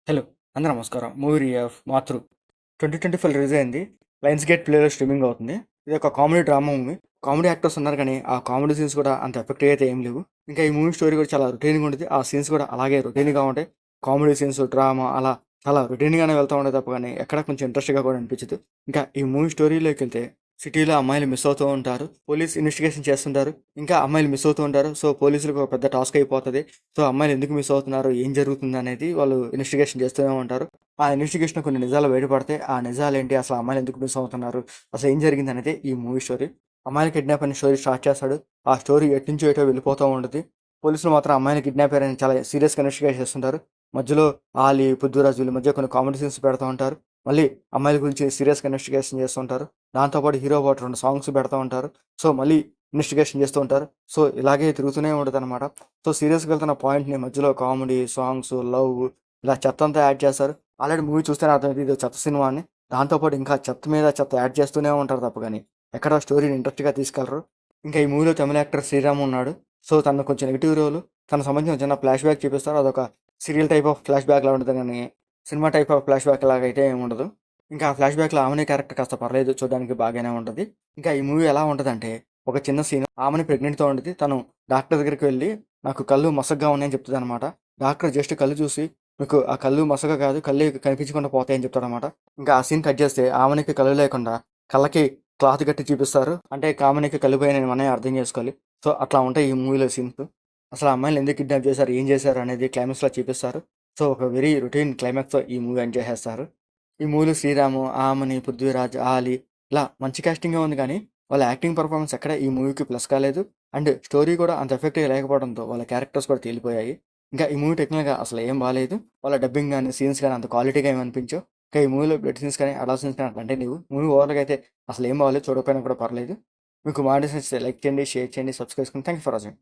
Hello! అందరూ నమస్కారం. Movie of 'మాతృ' 2025 రిలీజ్ అయింది. లయన్స్ గేట్ ప్లేలో స్ట్రీమింగ్ అవుతుంది. ఇది ఒక comedy drama movie. Comedy actors ఉన్నారు కానీ, ఆ కామెడీ సీన్స్ కూడా అంత ఎఫెక్టివ్‌గా అయితే ఏమి లేవు. ఇంకా ఈ మూవీ స్టోరీ కూడా చాలా రొటీన్‌గా ఉండిద్ది. ఆ సీన్స్ కూడా అలాగే రొటీన్‌గా ఉంటాయి. కామెడీ సీన్స్, డ్రామా అలా చాలా రొటీన్‌గానే వెళ్తా ఉంటాయి తప్ప గానీ, ఎక్కడ కొంచెం ఇంట్రెస్ట్‌గా కూడా అనిపించదు. ఇంకా ఈ మూవీ స్టోరీలోకెళ్తే సిటీలో అమ్మాయిలు మిస్ అవుతూ ఉంటారు. పోలీస్ ఇన్వెస్టిగేషన్ చేస్తుంటారు. ఇంకా అమ్మాయిలు మిస్ అవుతూ ఉంటారు. సో, పోలీసులకు ఒక పెద్ద టాస్క్ అయిపోతది. సో, అమ్మాయిలు ఎందుకు మిస్ అవుతున్నారు? ఏం జరుగుతుందనేది వాళ్ళు ఇన్వెస్టిగేషన్ చేస్తూనే ఉంటారు. ఆ ఇన్వెస్టిగేషన్‌లో కొన్ని నిజాలు బయటపడతాయి. ఆ నిజాలేంటి? అసలు ఆ అమ్మాయిలు ఎందుకు మిస్ అవుతున్నారు? అసలు ఏం జరిగిందనేదే ఈ మూవీ స్టోరీ. అమ్మాయిలు కిడ్నాప్ అయిన స్టోరీ స్టార్ట్ చేస్తాడు. ఆ స్టోరీ ఎటునుంచో ఎటో వెళ్ళిపోతూ ఉంటది. పోలీసులు మాత్రం అమ్మాయిని కిడ్నాప్ అయ్యారని చాలా సీరియస్‌గా ఇన్వెస్టిగేట్ చేస్తుంటారు. మధ్యలో ఆలి, పృథ్వీరాజ్ వీళ్ళ మధ్య కొన్ని కామెడీ సీన్స్ పెడతా ఉంటారు. మళ్ళీ అమ్మాయిల గురించి సీరియస్‌గా ఇన్వెస్టిగేషన్ చేస్తుంటారు. దాంతో పాటు హీరో పాటు 2 సాంగ్స్ పెడతా ఉంటారు. సో, మళ్ళీ ఇన్వెస్టిగేషన్ చేస్తూ ఉంటారు. సో, ఇలాగే తిరుగుతూనే ఉంటదనమాట. సో, సీరియస్‌గా వెళ్తున్న పాయింట్‌ని మధ్యలో కామెడీ, సాంగ్స్, లవ్ ఇలా చెత్తంతా యాడ్ చేస్తారు. ఆల్రెడీ మూవీ చూస్తేనే అర్థమైంది ఇదో చెత్త సినిమా అని. దాంతో పాటు ఇంకా చెత్త మీద చెత్త యాడ్ చేస్తూనే ఉంటారు తప్ప గాని, ఎక్కడ స్టోరీని ఇంట్రెస్ట్‌గా తీసుకెళ్లరు. ఇంకా ఈ మూవీలో తమిళ యాక్టర్ శ్రీరామ్ ఉన్నాడు. సో, తనది కొంచెం నెగెటివ్ రోల్. తనకు సంబంధించిన చిన్న ఫ్లాష్ బ్యాక్ చూపిస్తారు. అదొక సీరియల్ టైప్ ఆఫ్ ఫ్లాష్ బ్యాక్‌లా ఉంటది గానీ, cinema type of flash back లాగా అయితే ఏమి ఉండదు. ఇంకా ఆ ఫ్లాష్ బ్యాక్‌లో ఆమెని క్యారెక్టర్ కాస్త పర్లేదు చూడడానికి బాగానే ఉంటది. ఇంకా ఈ మూవీ ఎలా ఉంటదంటే, ఒక చిన్న సీన్ ఆమెని ప్రెగ్నెంట్‌తో ఉండిద్ది. తను డాక్టర్ దగ్గరికి వెళ్లి, నాకు కళ్ళు మసకగా ఉన్నాయని చెప్తదనమాట. డాక్టర్ జస్ట్ కళ్ళు చూసి, మీకు ఆ కళ్ళు మసక కాదు, కళ్ళే కనిపించకుండా పోతాయని చెప్తాడనమాట. ఇంకా ఆ సీన్ కట్ చేస్తే ఆమెనికి కళ్ళు లేకుండా కళ్ళకి క్లాత్ కట్టి చూపిస్తారు. అంటే కామెనీకి కళ్ళు పోయాయని మనమే అర్థం చేసుకోవాలి. సో, అట్లా ఉంటాయి ఈ మూవీలో సీన్స్. అసలు ఆ అమ్మాయిని ఎందుకు కిడ్నాప్ చేశారు? ఏం చేశారు? అనేది క్లైమాక్స్‌లో చూపిస్తారు. సో, ఒక వెరీ రొటీన్ క్లైమాక్స్‌తో ఈ మూవీ ఎండ్ చేసేస్తారు. ఈ మూవీలో శ్రీరాము, ఆమని, పృథ్వీరాజ్, ఆలీ ఇలా మంచి కాస్టింగే ఉంది కానీ, వాళ్ళ యాక్టింగ్ పెర్ఫార్మన్స్ ఎక్కడ ఈ మూవీకి ప్లస్ కాలేదు. అండ్ స్టోరీ కూడా అంత ఎఫెక్టివ్‌గా లేకపోవడంతో వాళ్ళ క్యారెక్టర్స్ కూడా తేలిపోయాయి. ఇంకా ఈ మూవీ టెక్నికల్‌గా అసలు ఏం బాలేదు. వాళ్ళ డబ్బింగ్ గాని, సీన్స్ గాని అంత క్వాలిటీగా ఏమి అనిపించవు. ఇంకా ఈ మూవీలో బ్లడ్ సీన్స్ కానీ, అడల్ట్ సీన్స్ కానీ అట్లాంటివి లేవు. మూవీ ఓవరాల్‌గా అయితే అసలు ఏం బాలేదు. చూడకపోయినా కూడా పర్లేదు. మీకు మా డిసైన్స్ లైక్ చేయండి, షేర్ చేయండి, సబ్స్క్రైబ్ చేసుకోండి. Thank you for watching.